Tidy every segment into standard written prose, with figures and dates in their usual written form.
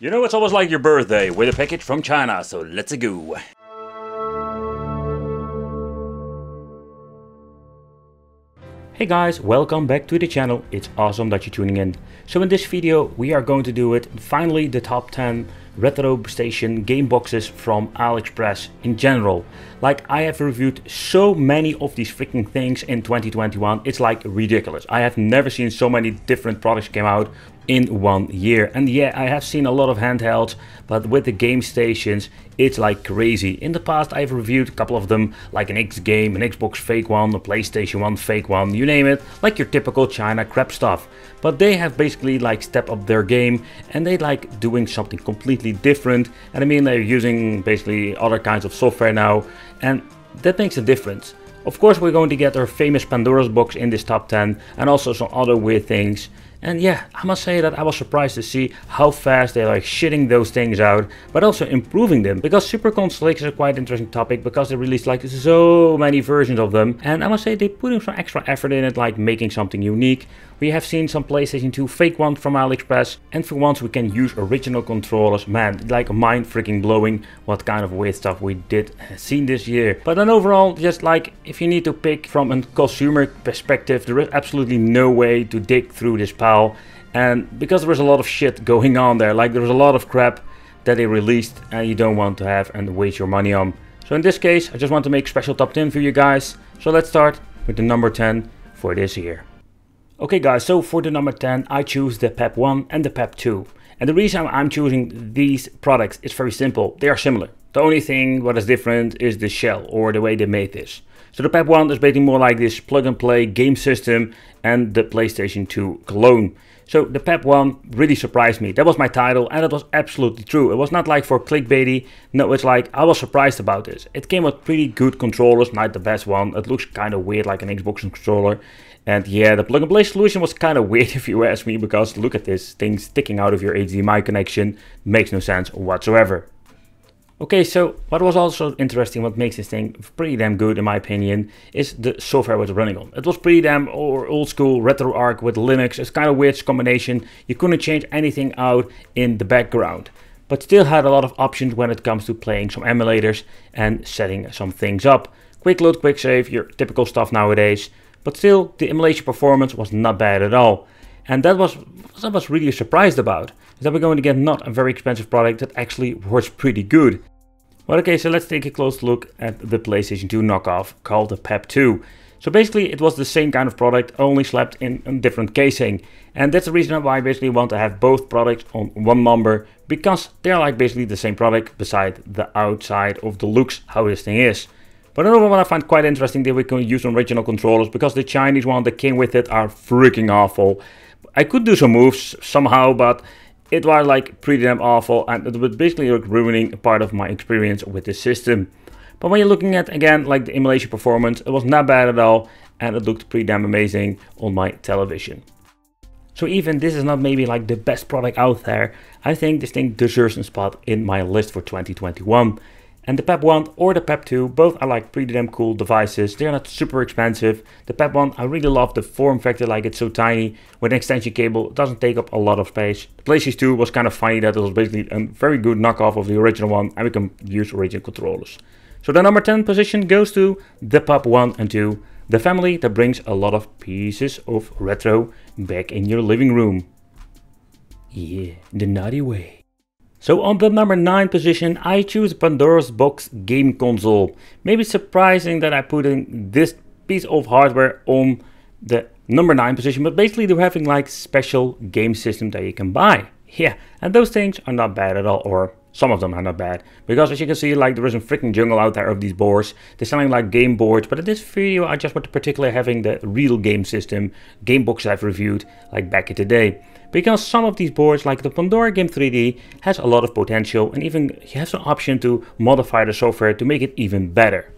You know, it's almost like your birthday with a package from China, so let's go. Hey guys, welcome back to the channel. It's awesome that you're tuning in. So in this video we are going to do it, finally the top 10 retro station game boxes from AliExpress in general. Like, I have reviewed so many of these freaking things in 2021, it's like ridiculous. I have never seen so many different products came out in 1 year. And yeah, I have seen a lot of handhelds, but with the game stations it's like crazy. In the past I've reviewed a couple of them, like an X game, an Xbox fake one, a PlayStation 1 fake one, you name it, like your typical China crap stuff. But they have basically like stepped up their game and they like doing something completely different. And I mean, they're using basically other kinds of software now, and that makes a difference. Of course we're going to get our famous Pandora's box in this top 10 and also some other weird things. And yeah, I must say that I was surprised to see how fast they're like shitting those things out, but also improving them. Because Super Console X is a quite interesting topic because they released like so many versions of them. And I must say they put in some extra effort in it, like making something unique. We have seen some PlayStation 2 fake ones from AliExpress, and for once we can use original controllers. Man, like mind freaking blowing what kind of weird stuff we did seen this year. But then overall, just like if you need to pick from a consumer perspective, there is absolutely no way to dig through this pile. And because there was a lot of shit going on there, like there was a lot of crap that they released and you don't want to have and waste your money on. So in this case, I just want to make special top 10 for you guys. So let's start with the number 10 for this year. Okay guys, so for the number 10 I choose the PEP 1 and the PEP 2. And the reason I'm choosing these products is very simple. They are similar. The only thing what is different is the shell or the way they made this. So the PEP 1 is basically more like this plug and play game system and the PlayStation 2 clone. So the PEP 1 really surprised me. That was my title and it was absolutely true. It was not like for clickbaity. No, it's like I was surprised about this. It came with pretty good controllers, not the best one. It looks kind of weird like an Xbox controller. And yeah, the plug and play solution was kind of weird if you ask me, because look at this thing sticking out of your HDMI connection. Makes no sense whatsoever. Okay, so what was also interesting, what makes this thing pretty damn good in my opinion, is the software it was running on. It was pretty damn old school RetroArch with Linux. It's kind of weird combination. You couldn't change anything out in the background, but still had a lot of options when it comes to playing some emulators and setting some things up. Quick load, quick save, your typical stuff nowadays. But still, the emulation performance was not bad at all. And that was what I was really surprised about, is that we're going to get not a very expensive product that actually works pretty good. Well, okay, so let's take a close look at the PlayStation 2 knockoff called the PEP 2. So basically it was the same kind of product, only slapped in a different casing. And that's the reason why I basically want to have both products on one number, because they're like basically the same product beside the outside of the looks how this thing is. But another one I find quite interesting that we can use original controllers, because the Chinese one that came with it are freaking awful. I could do some moves somehow, but it was like pretty damn awful, and it was basically like ruining a part of my experience with the system. But when you're looking at again like the emulation performance, it was not bad at all, and it looked pretty damn amazing on my television. So even this is not maybe like the best product out there, I think this thing deserves a spot in my list for 2021. And the PEP 1 or the PEP 2, both are like pretty damn cool devices. They're not super expensive. The PEP 1, I really love the form factor, like it's so tiny. With an extension cable, it doesn't take up a lot of space. The PlayStation 2 was kind of funny that it was basically a very good knockoff of the original one, and we can use original controllers. So the number 10 position goes to the PEP 1 and 2, the family that brings a lot of pieces of retro back in your living room. Yeah, the naughty way. So on the number 9 position, I choose Pandora's box game console. Maybe surprising that I put in this piece of hardware on the number 9 position, but basically they're having like special game systems that you can buy. Yeah, and those things are not bad at all, or some of them are not bad. Because as you can see, like there is a freaking jungle out there of these boards. They're selling like game boards, but in this video I just want to particularly having the real game system, game box I've reviewed like back in the day. Because some of these boards, like the Pandora Game 3D, has a lot of potential, and even you have some option to modify the software to make it even better.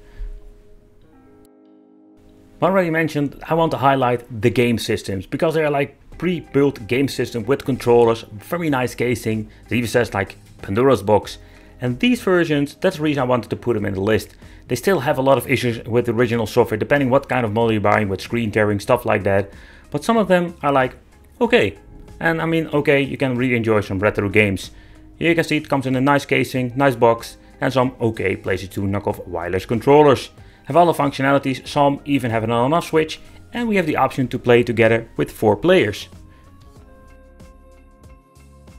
I already mentioned, I want to highlight the game systems, because they are like pre-built game system with controllers, very nice casing. It even says like Pandora's box. And these versions, that's the reason I wanted to put them in the list. They still have a lot of issues with the original software, depending what kind of model you're buying, with screen tearing, stuff like that. But some of them are like, okay. And I mean, okay, you can really enjoy some retro games. Here you can see it comes in a nice casing, nice box, and some okay PlayStation 2 knockoff wireless controllers. Have all the functionalities, some even have an on and off switch, and we have the option to play together with 4 players.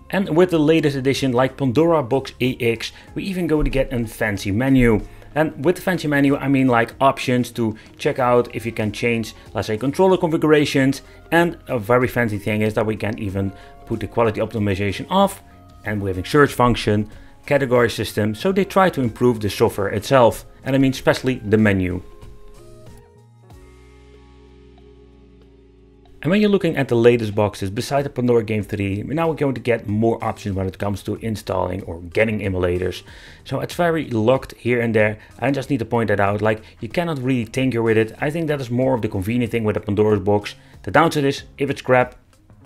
And with the latest edition like Pandora Box EX, we even go to get a fancy menu. And with the fancy menu I mean like options to check out if you can change, let's say, controller configurations, and a very fancy thing is that we can even put the quality optimization off, and we have a search function, category system, so they try to improve the software itself, and I mean especially the menu. And when you're looking at the latest boxes, beside the Pandora Game 3, we're now going to get more options when it comes to installing or getting emulators. So it's very locked here and there. I just need to point that out, like you cannot really tinker with it. I think that is more of the convenient thing with the Pandora's box. The downside is, if it's crap,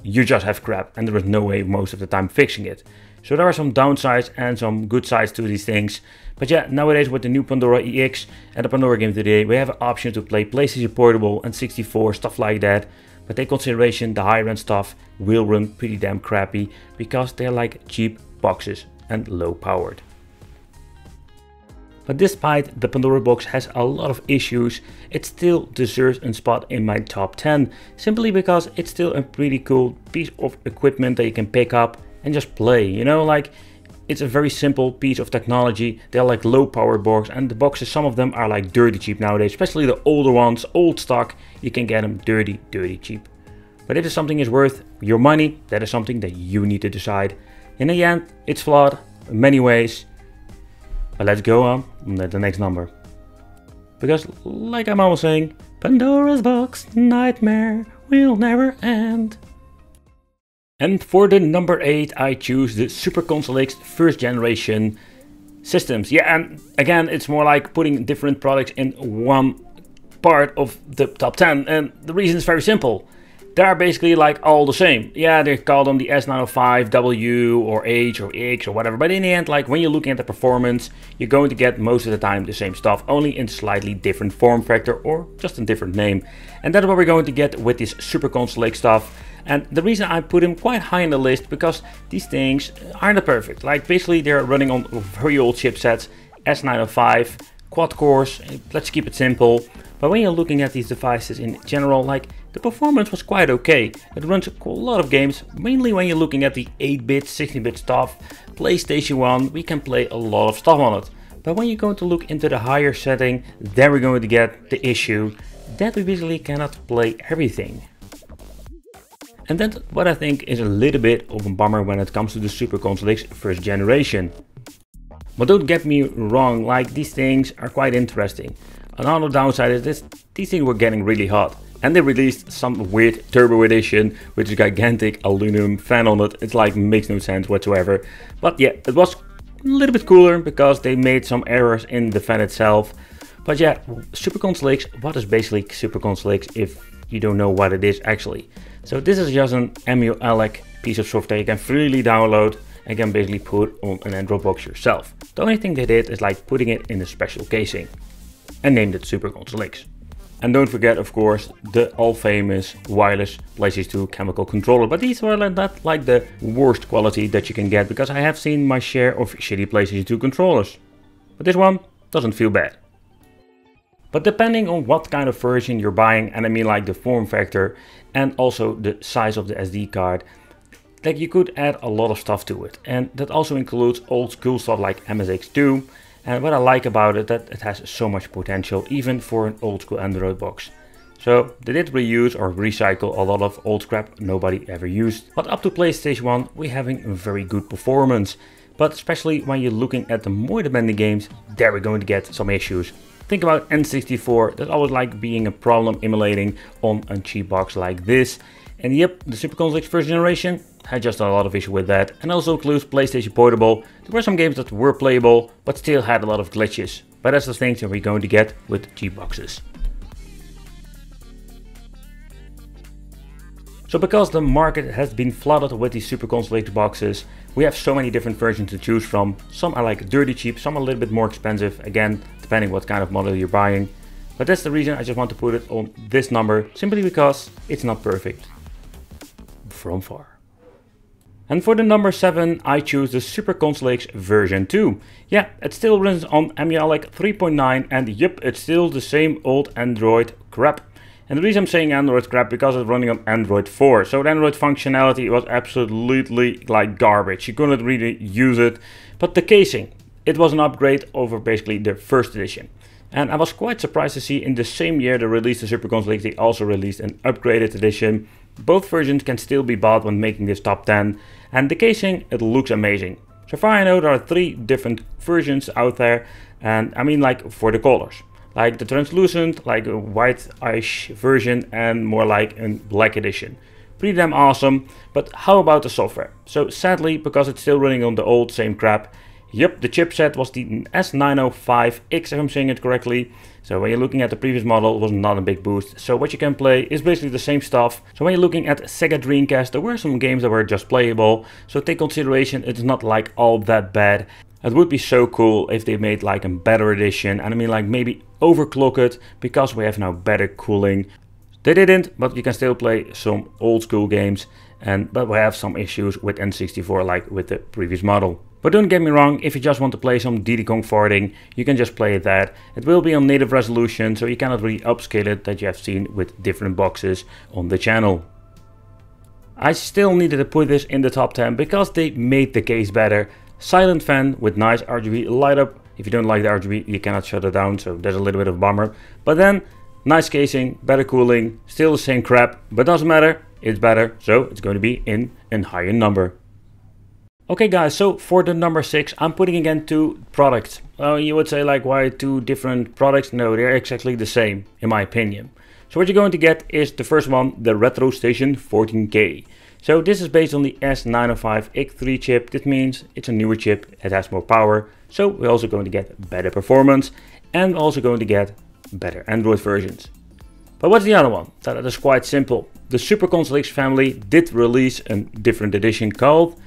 you just have crap and there is no way most of the time fixing it. So there are some downsides and some good sides to these things. But yeah, nowadays with the new Pandora EX and the Pandora Game 3, we have an option to play PlayStation Portable and 64, stuff like that. But take consideration, the higher end stuff will run pretty damn crappy because they're like cheap boxes and low powered. But despite the Pandora box has a lot of issues, it still deserves a spot in my top 10, simply because it's still a pretty cool piece of equipment that you can pick up and just play, you know, like it's a very simple piece of technology. They're like low power box, and the boxes, some of them are like dirty cheap nowadays, especially the older ones, old stock, you can get them dirty cheap. But if something is worth your money, that is something that you need to decide. In the end, it's flawed in many ways, but let's go on to the next number. Because like I'm always saying, Pandora's box nightmare will never end. And for the number 8, I choose the Super Console X first generation systems. Yeah, and again, it's more like putting different products in one part of the top 10. And the reason is very simple. They are basically like all the same. Yeah, they call them the S905W or H or X or whatever. But in the end, like when you're looking at the performance, you're going to get most of the time the same stuff, only in slightly different form factor or just a different name. And that's what we're going to get with this Super Console X stuff. And the reason I put them quite high on the list, because these things aren't perfect. Like basically they're running on very old chipsets, S905, quad cores, let's keep it simple. But when you're looking at these devices in general, like the performance was quite okay. It runs a lot of games, mainly when you're looking at the 8-bit, 16-bit stuff. PlayStation 1, we can play a lot of stuff on it. But when you're going to look into the higher setting, then we're going to get the issue that we basically cannot play everything. And that's what I think is a little bit of a bummer when it comes to the Super Console X first generation. But don't get me wrong, like these things are quite interesting. Another downside is this, these things were getting really hot. And they released some weird turbo edition with a gigantic aluminum fan on it. It's like makes no sense whatsoever. But yeah, it was a little bit cooler because they made some errors in the fan itself. But yeah, Super Console X, what is basically Super Console X if you don't know what it is actually? So this is just an emulac piece of software you can freely download and can basically put on an Android box yourself. The only thing they did is like putting it in a special casing and named it Super Console X. And don't forget, of course, the all famous wireless PlayStation 2 chemical controller. But these were not like the worst quality that you can get, because I have seen my share of shitty PlayStation 2 controllers. But this one doesn't feel bad. But depending on what kind of version you're buying, and I mean like the form factor and also the size of the SD card, like you could add a lot of stuff to it. And that also includes old school stuff like MSX2. And what I like about it, that it has so much potential even for an old school Android box. So they did reuse or recycle a lot of old crap nobody ever used. But up to PlayStation 1 we're having a very good performance. But especially when you're looking at the more demanding games, there we're going to get some issues. Think about N64, that's always like being a problem emulating on a cheap box like this. And yep, the Super Console X first generation had just a lot of issue with that, and also includes PlayStation Portable. There were some games that were playable, but still had a lot of glitches. But that's the things that we're going to get with cheap boxes. So because the market has been flooded with these Super Console X boxes, we have so many different versions to choose from. Some are like dirty cheap, some are a little bit more expensive, again, depending what kind of model you're buying. But that's the reason I just want to put it on this number, simply because it's not perfect. From far. And for the number 7, I choose the Super Console X version 2. Yeah, it still runs on MULEC 3.9 and yep, it's still the same old Android crap. And the reason I'm saying Android crap because it's running on Android 4. So the Android functionality was absolutely like garbage. You couldn't really use it. But the casing, it was an upgrade over basically the first edition. And I was quite surprised to see in the same year they released the Super Console X, they also released an upgraded edition. Both versions can still be bought when making this top 10. And the casing, it looks amazing. So far I know there are 3 different versions out there. And I mean like for the colors. Like the translucent, like a white-ish version and more like a black edition. Pretty damn awesome. But how about the software? So sadly, because it's still running on the old same crap. Yep, the chipset was the S905X if I'm saying it correctly. So when you're looking at the previous model, it was not a big boost. So what you can play is basically the same stuff. So when you're looking at Sega Dreamcast, there were some games that were just playable. So take consideration, it's not like all that bad. It would be so cool if they made like a better edition. And I mean like maybe overclock it because we have now better cooling. They didn't, but you can still play some old school games. But we have some issues with N64 like with the previous model. But don't get me wrong, if you just want to play some Diddy Kong farting, you can just play that. It will be on native resolution, so you cannot really upscale it that you have seen with different boxes on the channel. I still needed to put this in the top 10 because they made the case better. Silent fan with nice RGB light up. If you don't like the RGB, you cannot shut it down, so there's a little bit of a bummer. But then, nice casing, better cooling, still the same crap, but doesn't matter, it's better, so it's going to be in a higher number. Okay guys, so for the number 6, I'm putting again 2 products. You would say like, why 2 different products? No, they're exactly the same, in my opinion. So what you're going to get is the first one, the Retro Station 14K. So this is based on the S905X3 chip. This means it's a newer chip, it has more power. So we're also going to get better performance and also going to get better Android versions. But what's the other one? That is quite simple. The Super Console X family did release a different edition called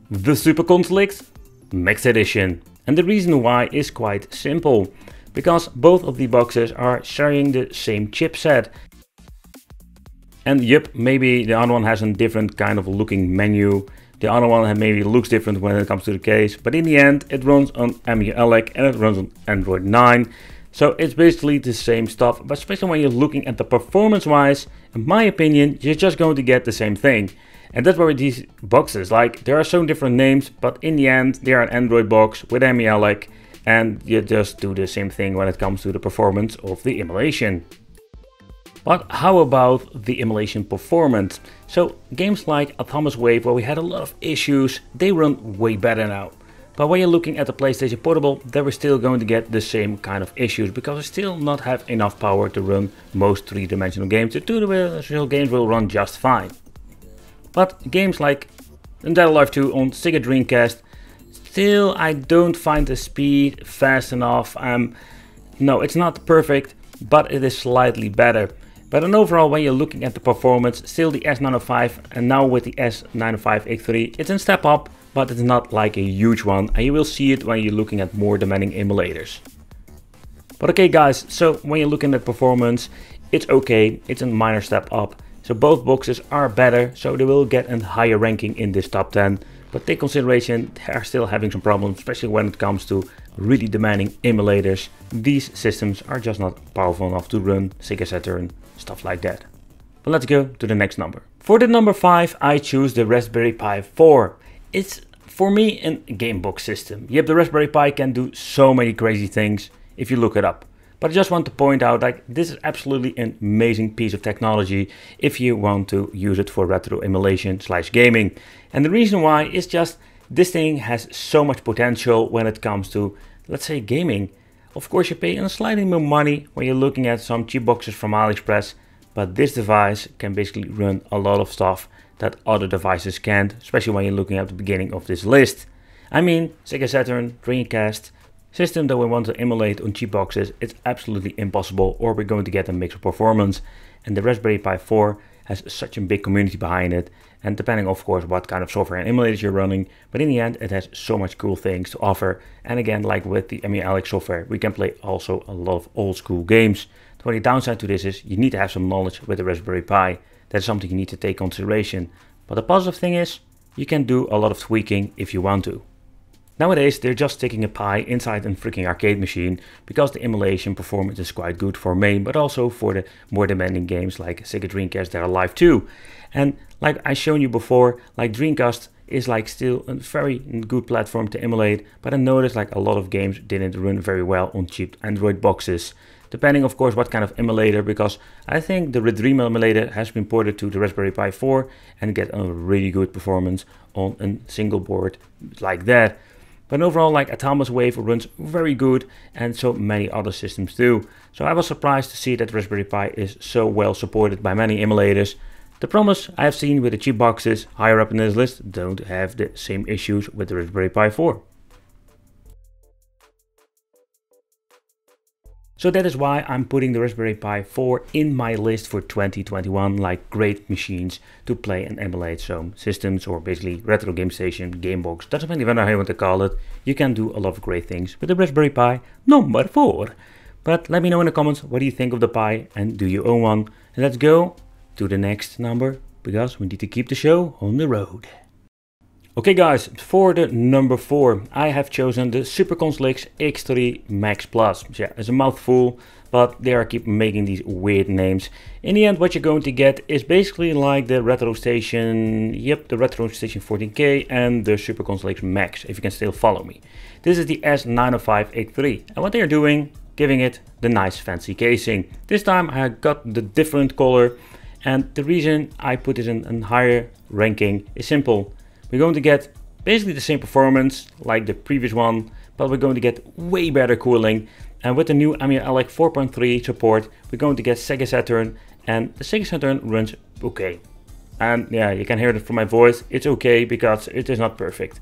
the Super Console X Max Edition. And the reason why is quite simple. Because both of the boxes are sharing the same chipset. And yep, maybe the other one has a different kind of looking menu. The other one maybe looks different when it comes to the case. But in the end, it runs on MULEC and it runs on Android 9. So it's basically the same stuff. But especially when you're looking at the performance wise, in my opinion, you're just going to get the same thing. And that's why these boxes, like there are so different names, but in the end they are an Android box with MULEC and you just do the same thing when it comes to the performance of the emulation. But how about the emulation performance? So games like Atomic Wave, where we had a lot of issues, they run way better now. But when you're looking at the PlayStation Portable, they were still going to get the same kind of issues because they still not have enough power to run most 3-dimensional games. The 2-dimensional games will run just fine. But games like Dead or Alive 2 on Sega Dreamcast, still I don't find the speed fast enough. No, it's not perfect, but it is slightly better. But in overall, when you're looking at the performance, still the S905 and now with the S905X3, it's a step up, but it's not like a huge one. And you will see it when you're looking at more demanding emulators. But okay guys, so when you're looking at performance, it's okay, it's a minor step up. So both boxes are better, so they will get a higher ranking in this top 10. But take consideration, they are still having some problems, especially when it comes to really demanding emulators. These systems are just not powerful enough to run Sega Saturn, stuff like that. But let's go to the next number. For the number 5, I choose the Raspberry Pi 4. It's for me a game box system. Yep, the Raspberry Pi can do so many crazy things if you look it up. But I just want to point out like this is absolutely an amazing piece of technology if you want to use it for retro emulation / gaming. And the reason why is just this thing has so much potential when it comes to, let's say, gaming. Of course you pay a slightly more money when you're looking at some cheap boxes from AliExpress, but this device can basically run a lot of stuff that other devices can't, especially when you're looking at the beginning of this list. I mean, Sega Saturn, Dreamcast, system that we want to emulate on cheap boxes, it's absolutely impossible, or we're going to get a mixed performance. And the Raspberry Pi 4 has such a big community behind it, and depending of course what kind of software and emulators you're running, but in the end it has so much cool things to offer. And again, like with the MULEC software, we can play also a lot of old school games. The only downside to this is you need to have some knowledge with the Raspberry Pi. That's something you need to take consideration. But the positive thing is, you can do a lot of tweaking if you want to. Nowadays they're just sticking a Pi inside a freaking arcade machine because the emulation performance is quite good for MAME, but also for the more demanding games like Sega Dreamcast that are live too. And like I shown you before, like Dreamcast is like still a very good platform to emulate, but I noticed like a lot of games didn't run very well on cheap Android boxes. Depending of course what kind of emulator, because I think the Redream emulator has been ported to the Raspberry Pi 4 and get a really good performance on a single board like that. But overall, like Atomus Wave runs very good, and so many other systems do. So I was surprised to see that Raspberry Pi is so well supported by many emulators. The problems I have seen with the cheap boxes higher up in this list don't have the same issues with the Raspberry Pi 4. So that is why I'm putting the Raspberry Pi 4 in my list for 2021, like great machines to play and emulate some systems, or basically retro game station, game box, doesn't matter how you want to call it. You can do a lot of great things with the Raspberry Pi number 4. But let me know in the comments what do you think of the Pi, and do you own one? And let's go to the next number, because we need to keep the show on the road. Okay guys, for the number 4 I have chosen the Super Console X3 Max Plus. So yeah, it's a mouthful, but they are keep making these weird names. In the end what you're going to get is basically like the Retro Station, the Retro Station 14K and the Super Console X Max, if you can still follow me. This is the S905X3, and what they are doing, giving it the nice fancy casing. This time I got the different color, and the reason I put it in a higher ranking is simple. We're going to get basically the same performance like the previous one, but we're going to get way better cooling. And with the new AMIA-ELEC 4.3 support, we're going to get Sega Saturn, and the Sega Saturn runs okay. And yeah, you can hear it from my voice, it's okay because it is not perfect.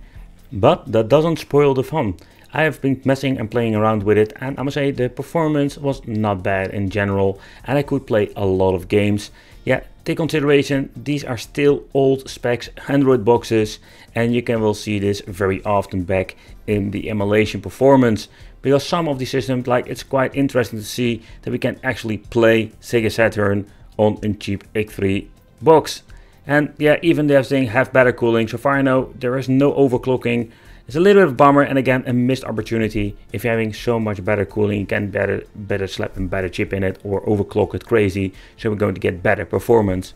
But that doesn't spoil the fun. I have been messing and playing around with it, and I must say the performance was not bad in general, and I could play a lot of games. Yeah, take consideration, these are still old specs Android boxes, and you can well see this very often back in the emulation performance, because some of the systems, like it's quite interesting to see that we can actually play Sega Saturn on a cheap X3 box. And yeah, even they're saying have better cooling. So far I know there is no overclocking. It's a little bit of a bummer, and again a missed opportunity. If you're having so much better cooling, you can better slap a better chip in it or overclock it crazy, so we're going to get better performance.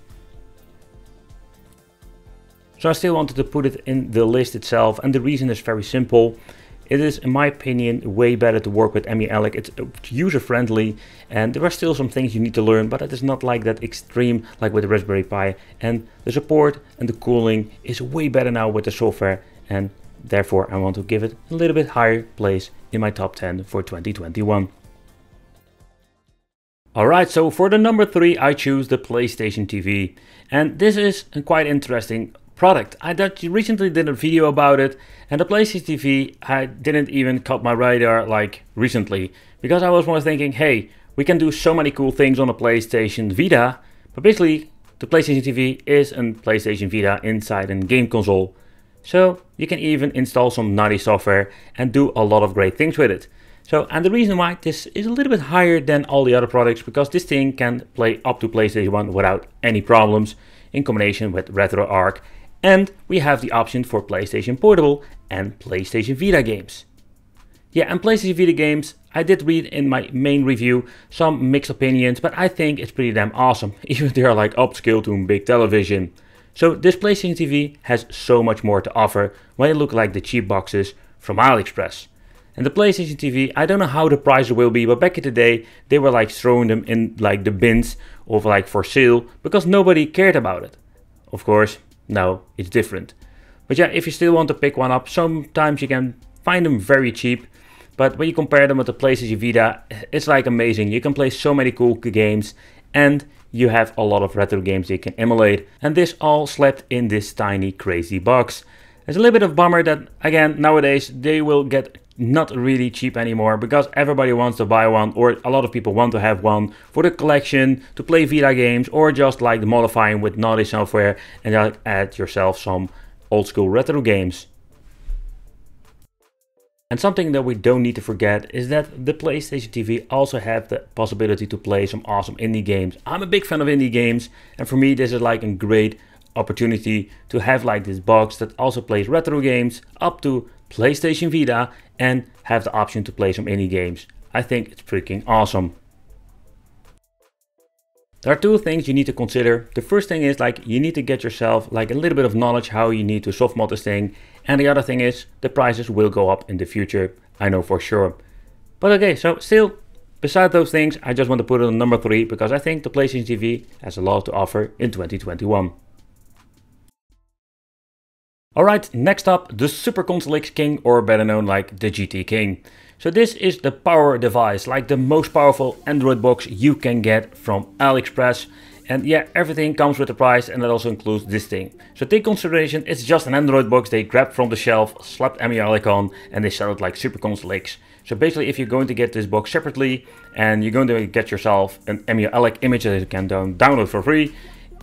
So I still wanted to put it in the list itself, and the reason is very simple. It is, in my opinion, way better to work with AMIA-ELEC. It's user friendly, and there are still some things you need to learn, but it is not like that extreme like with the Raspberry Pi. And the support and the cooling is way better now with the software, and therefore I want to give it a little bit higher place in my top 10 for 2021. Alright, so for the number 3 I choose the PlayStation TV, and this is a quite interesting product. I recently did a video about it, and the PlayStation TV I didn't even cut my radar like recently, because I was more thinking, hey, we can do so many cool things on a PlayStation Vita, but basically the PlayStation TV is a PlayStation Vita inside a game console. So you can even install some naughty software and do a lot of great things with it. So, and the reason why this is a little bit higher than all the other products, because this thing can play up to PlayStation 1 without any problems in combination with RetroArch. And we have the option for PlayStation Portable and PlayStation Vita games. Yeah, and PlayStation Vita games, I did read in my main review some mixed opinions, but I think it's pretty damn awesome, even if they are like upscale to a big television. So this PlayStation TV has so much more to offer when they look like the cheap boxes from AliExpress. And the PlayStation TV, I don't know how the price will be, but back in the day they were like throwing them in like the bins of like for sale because nobody cared about it. Of course, now it's different. But yeah, if you still want to pick one up, sometimes you can find them very cheap. But when you compare them with the PlayStation Vita, it's like amazing. You can play so many cool games, and you have a lot of retro games you can emulate. And this all slept in this tiny crazy box. It's a little bit of a bummer that, again, nowadays they will get not really cheap anymore, because everybody wants to buy one, or a lot of people want to have one for the collection, to play Vita games, or just like modifying with naughty software and add yourself some old school retro games. And something that we don't need to forget is that the PlayStation TV also have the possibility to play some awesome indie games. I'm a big fan of indie games, and for me this is like a great opportunity to have like this box that also plays retro games up to PlayStation Vita and have the option to play some indie games. I think it's freaking awesome. There are two things you need to consider. The first thing is like you need to get yourself like a little bit of knowledge how you need to soft mod this thing. And the other thing is the prices will go up in the future. I know for sure. But okay, so still, beside those things, I just want to put it on number 3 because I think the PlayStation TV has a lot to offer in 2021. Alright, next up, the Super Console X King, or better known like the GT King. So this is the power device, like the most powerful Android box you can get from AliExpress. And yeah, everything comes with a price, and that also includes this thing. So take consideration, it's just an Android box they grabbed from the shelf, slapped MELEC on, and they sell it like Super Console X. So basically, if you're going to get this box separately, and you're going to get yourself an MELEC image that you can download for free,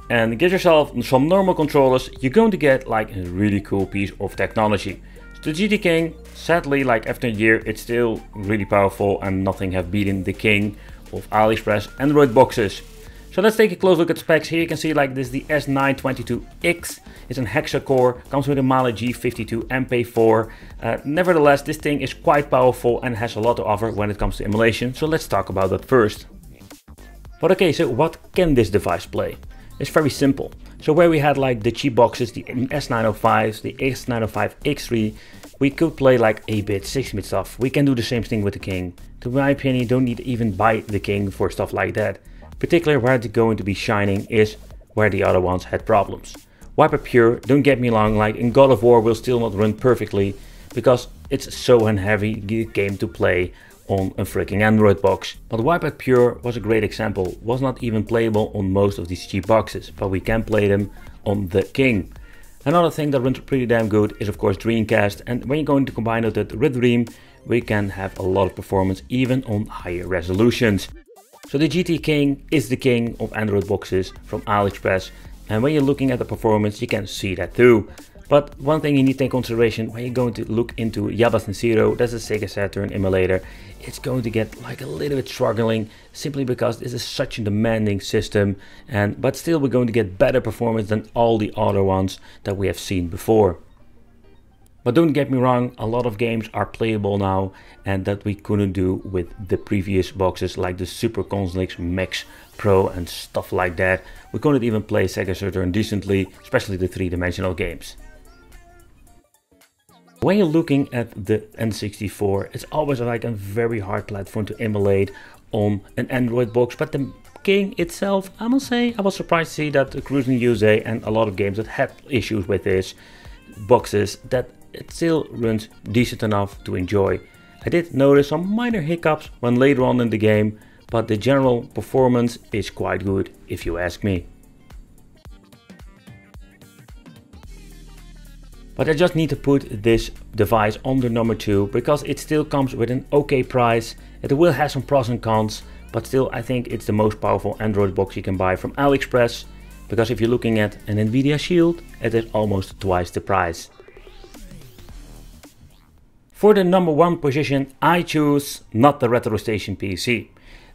and get yourself some normal controllers, you're going to get like a really cool piece of technology. So the GT King, sadly, like after a year, it's still really powerful and nothing have beaten the king of AliExpress Android boxes. So let's take a close look at specs. Here you can see like this, the S922X. It's an hexa core, comes with a Mali G52 MP4. Nevertheless, this thing is quite powerful and has a lot to offer when it comes to emulation. So let's talk about that first. But okay, so what can this device play? It's very simple. So where we had like the cheap boxes, the S905s, the S905X3, we could play like 8-bit, 16-bit stuff. We can do the same thing with the King. To my opinion, you don't need to even buy the King for stuff like that. Particularly where it's going to be shining is where the other ones had problems. Wiper Pure, don't get me wrong, like in God of War will still not run perfectly because it's so heavy game to play on a freaking Android box. But Wiper Pure was a great example, was not even playable on most of these cheap boxes, but we can play them on the King. Another thing that runs pretty damn good is of course Dreamcast, and when you're going to combine it with Dream, we can have a lot of performance even on higher resolutions. So the GT King is the king of Android boxes from AliExpress, and when you're looking at the performance you can see that too. But one thing you need to take consideration when you're going to look into Yabasen Zero, that's a Sega Saturn emulator, it's going to get like a little bit struggling simply because this is such a demanding system, but still we're going to get better performance than all the other ones that we have seen before. But don't get me wrong, a lot of games are playable now and that we couldn't do with the previous boxes like the Super Console X Max Pro and stuff like that. We couldn't even play Sega Saturn decently, especially the three-dimensional games. When you're looking at the N64, it's always like a very hard platform to emulate on an Android box, but the King itself, I must say, I was surprised to see that the Cruising USA and a lot of games that had issues with this boxes, that it still runs decent enough to enjoy. I did notice some minor hiccups when later on in the game, but the general performance is quite good if you ask me. But I just need to put this device on the number 2 because it still comes with an okay price. It will have some pros and cons, but still I think it's the most powerful Android box you can buy from AliExpress, because if you're looking at an Nvidia Shield, it is almost twice the price. For the number 1 position, I choose not the Retro Station PC,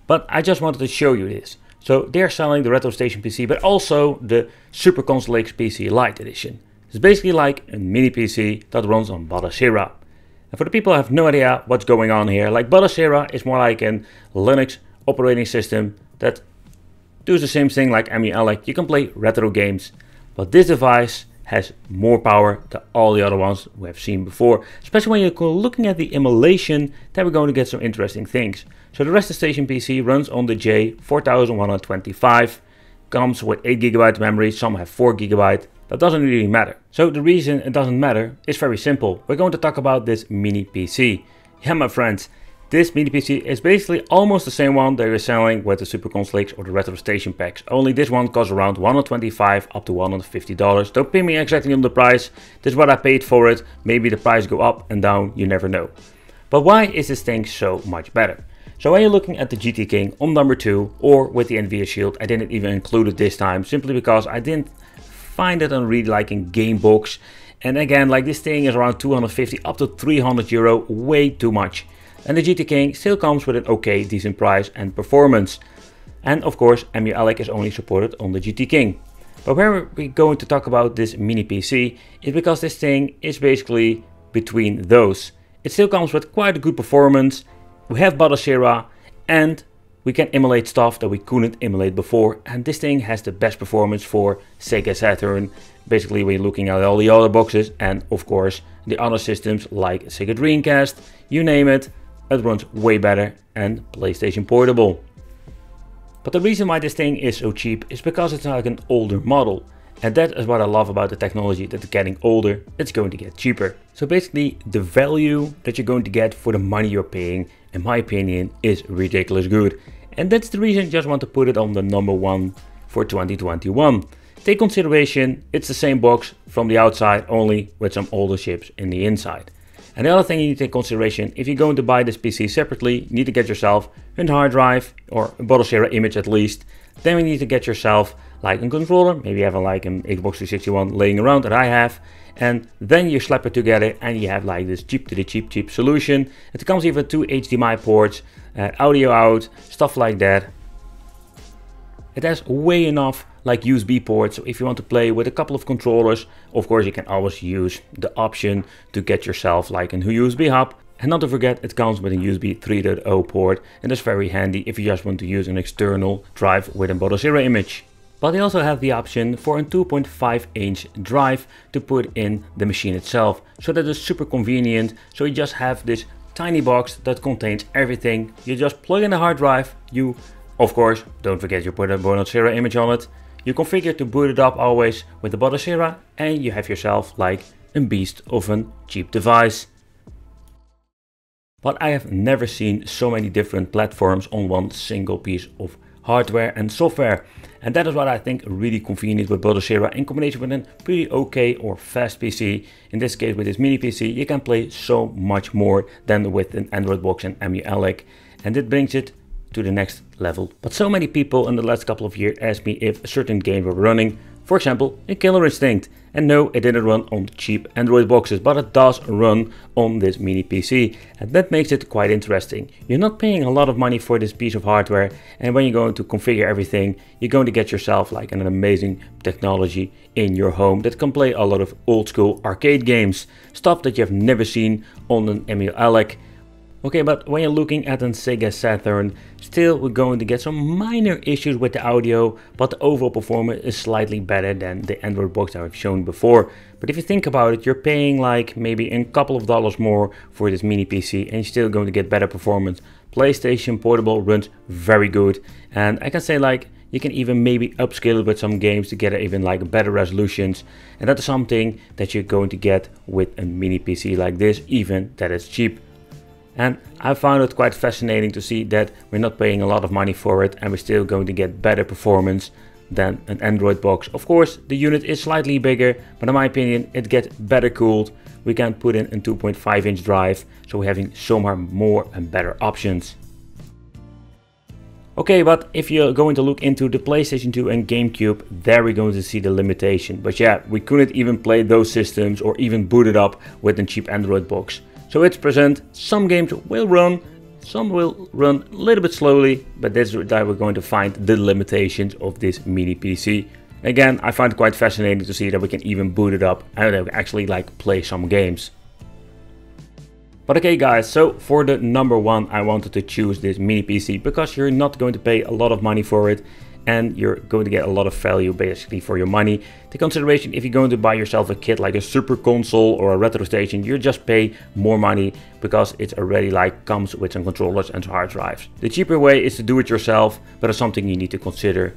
but I just wanted to show you this. So they're selling the Retro Station PC, but also the Super Console X PC Lite Edition. It's basically like a mini PC that runs on Batocera. And for the people who have no idea what's going on here, like Batocera is more like a Linux operating system that does the same thing like MELEC. You can play retro games, but this device has more power than all the other ones we have seen before. Especially when you're looking at the emulation, then we're going to get some interesting things. So the Retro Station PC runs on the J4125, comes with 8GB memory, some have 4GB. That doesn't really matter. So the reason it doesn't matter is very simple. We're going to talk about this mini PC. Yeah, my friends, this mini PC is basically almost the same one that you're selling with the Super Console X or the Retro Station packs. Only this one costs around $125 up to $150. Don't pay me exactly on the price. This is what I paid for it. Maybe the price go up and down, you never know. But why is this thing so much better? So when you're looking at the GT King on number 2 or with the Nvidia Shield, I didn't even include it this time simply because I didn't find it on really liking game box, and again, like this thing is around 250 up to 300 euro, way too much. And the GT King still comes with an okay decent price and performance, and of course MELEC is only supported on the GT King. But where we're going to talk about this mini PC is because this thing is basically between those. It still comes with quite a good performance. We have Battleshera and we can emulate stuff that we couldn't emulate before, and this thing has the best performance for Sega Saturn. Basically, we're looking at all the other boxes and of course the other systems like Sega Dreamcast, you name it, it runs way better, and PlayStation Portable. But the reason why this thing is so cheap is because it's like an older model. And that is what I love about the technology, that it's getting older, it's going to get cheaper. So basically the value that you're going to get for the money you're paying, in my opinion, is ridiculous good. And that's the reason I just want to put it on the number one for 2021. Take consideration, it's the same box from the outside, only with some older chips in the inside. And the other thing you need to take consideration, if you're going to buy this PC separately, you need to get yourself a hard drive or a Battleshera image at least. Then you need to get yourself like a controller, maybe you have like an Xbox 361 laying around that I have, and then you slap it together and you have like this cheap to the cheap solution. It comes even 2 HDMI ports, audio out, stuff like that. It has way enough like USB ports, so if you want to play with a couple of controllers, of course you can always use the option to get yourself like a USB hub. And not to forget, it comes with a USB 3.0 port, and that's very handy if you just want to use an external drive with a Battleshera image. But they also have the option for a 2.5-inch drive to put in the machine itself. So that is super convenient. So you just have this tiny box that contains everything. You just plug in the hard drive. You, of course, don't forget you put a Battleshera image on it. You configure to boot it up always with the Battleshera, and you have yourself like a beast of a cheap device. But I have never seen so many different platforms on one single piece of hardware and software. And that is what I think really convenient with Battleshera in combination with a pretty okay or fast PC. In this case with this mini PC you can play so much more than with an Android box and EmuELEC, and it brings it to the next level. But so many people in the last couple of years asked me if a certain game were running, for example a Killer Instinct. And no, it didn't run on cheap Android boxes, but it does run on this mini PC. And that makes it quite interesting. You're not paying a lot of money for this piece of hardware, and when you're going to configure everything, you're going to get yourself like an amazing technology in your home that can play a lot of old school arcade games. Stuff that you have never seen on an EmuELEC. Okay, but when you're looking at a Sega Saturn, still we're going to get some minor issues with the audio, but the overall performance is slightly better than the Android box that I've shown before. But if you think about it, you're paying like maybe a couple of dollars more for this mini PC and you're still going to get better performance. PlayStation Portable runs very good, and I can say like you can even maybe upscale it with some games to get even like better resolutions, and that is something that you're going to get with a mini PC like this, even that it's cheap. And I found it quite fascinating to see that we're not paying a lot of money for it and we're still going to get better performance than an Android box. Of course, the unit is slightly bigger, but in my opinion, it gets better cooled. We can put in a 2.5-inch drive, so we're having so much more and better options. Okay, but if you're going to look into the PlayStation 2 and GameCube, there we're going to see the limitation. But yeah, we couldn't even play those systems or even boot it up with a cheap Android box. So it's present, some games will run, some will run a little bit slowly, but that's where we're going to find the limitations of this mini PC. Again, I find it quite fascinating to see that we can even boot it up and actually like play some games. But okay guys, so for the number one I wanted to choose this mini PC because you're not going to pay a lot of money for it. And you're going to get a lot of value basically for your money. Take consideration, if you're going to buy yourself a kit like a Super Console or a Retro Station, you just pay more money because it's already like comes with some controllers and some hard drives. The cheaper way is to do it yourself, but it's something you need to consider.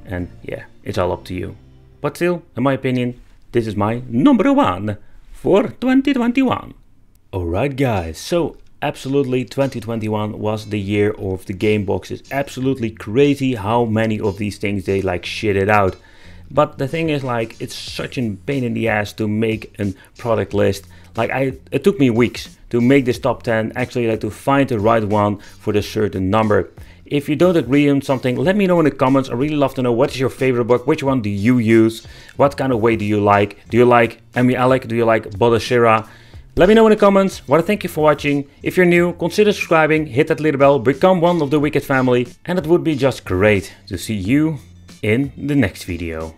And yeah, it's all up to you. But still, in my opinion, this is my number one for 2021. Alright guys, so absolutely 2021 was the year of the game boxes. Absolutely crazy how many of these things they like shitted out. But the thing is like it's such a pain in the ass to make a product list. Like it took me weeks to make this top 10, actually like to find the right one for the certain number. If you don't agree on something, let me know in the comments. I really love to know what is your favorite book, which one do you use, what kind of way do you like EmuELEC, do you like Battleshera? Let me know in the comments. I want to thank you for watching. If you're new, consider subscribing, hit that little bell, become one of the Wicked family, and it would be just great to see you in the next video.